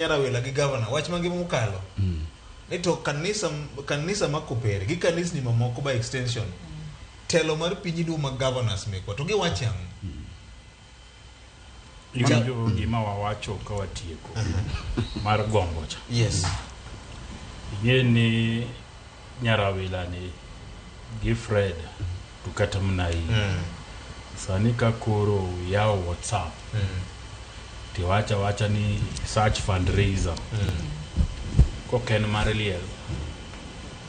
Yarawila gi governor wach mangima mukalo to kanisa makopere gi kanisni mamoko by extension telo mar piny duma governors mekwa to giwacho ang'o Iwinjo gima wawacho ka watieko mar gombo cha. Yes. Ing'e ni Nyarawila ni gi Fred to kata mnai. Sani ka koro yao WhatsApp. Ti wacha ni search fundraiser. Koken mar liel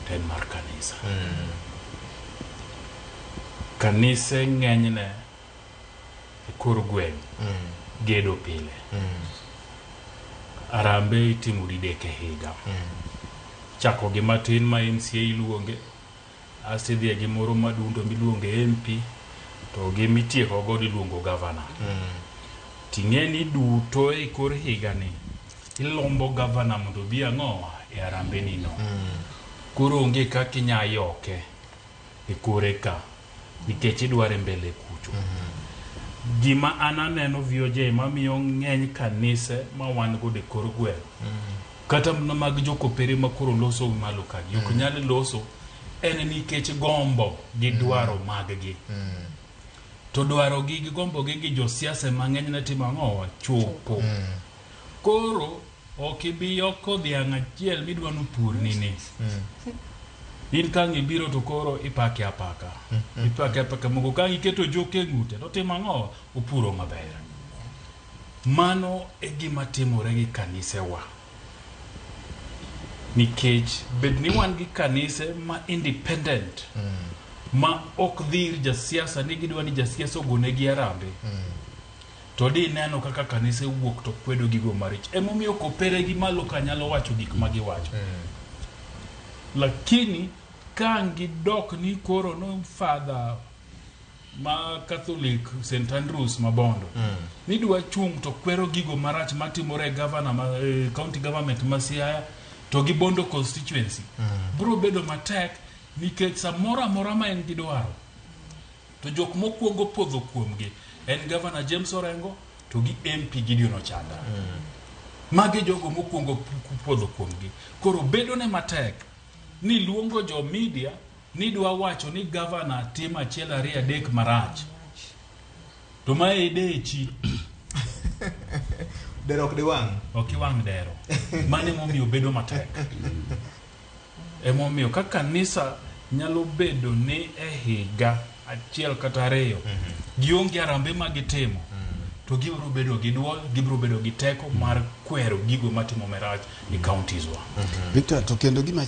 ten mar kanisa. Kanise ng'enyne e kor gweng. Gedo pile. Arambe itimo dideke higa. Chako gi matin ma MCA iluonge. Asidhie gi moro madundo miluonge MP. To gi mitieko god iluongo governor. Ting'e ni duto e kor higa ni ilombo governor mondo bi ang'o e arambe ni no. Koro onge kaka inyayoke e kore ka. Nikech idware mbele kucho. Gima ananeno VOJ mamiyo ng'eny kanise ma wan go de kor gweng. Kata mag jokopere makoro loso malo ka gi. Ok nyal loso en nikech gombo gi dwaro mag-gi. To dwaro gi gombo gi josiasa mang'eny na timo ang'o chopo. Koro ok ibi yoko dhiang' achiel midwano pur nini. In kang ibiro to koro ipake apaka. Ipake apaka mogo kang iketo joke ng'ute to timo ang'o opuro maber. Mano e gima timore gi kanise wa. Nikech bed ni wan gi kanise ma independent. Ma ok dhir jasiasa ni gidwa ni jasiasa ogone gi arambe. To di neno kaka kanise wuok to kwedo gigo marich. Emomiyo kopere gi malo ka nyalo wacho gik ma giwacho. Lakini kangi dok ni koro no father ma Catholic St. Andrews Mabondo. Nidwa chung to kwero gigo marach matimore governor county government ma Siaya to gi Bondo constituency. Bro bedo matek nikech samora mora ma en gidwaro. To jok mokwongo podho kuomgi en governor James Orengo to gi MP Gideon Ochanda. Magi jogo mokwongo podho kuomgi. Koro bedo ne matek ni luongo jo media ni dwa wacho ni governor tim achiel ariyo adek marach. To mae dechi. Dero ok diwang'. Ok iwang' dero. Mane momiyo bedo matek. Emomiyo ka kanisa nyalo bedo ni e higa achiel kata ariyo gionge arambe magitimo to gibiro bedo gi duol, gibiro bedo gi teko mar kwero gigo matimo marach e counties wa. Victor, to kendo gima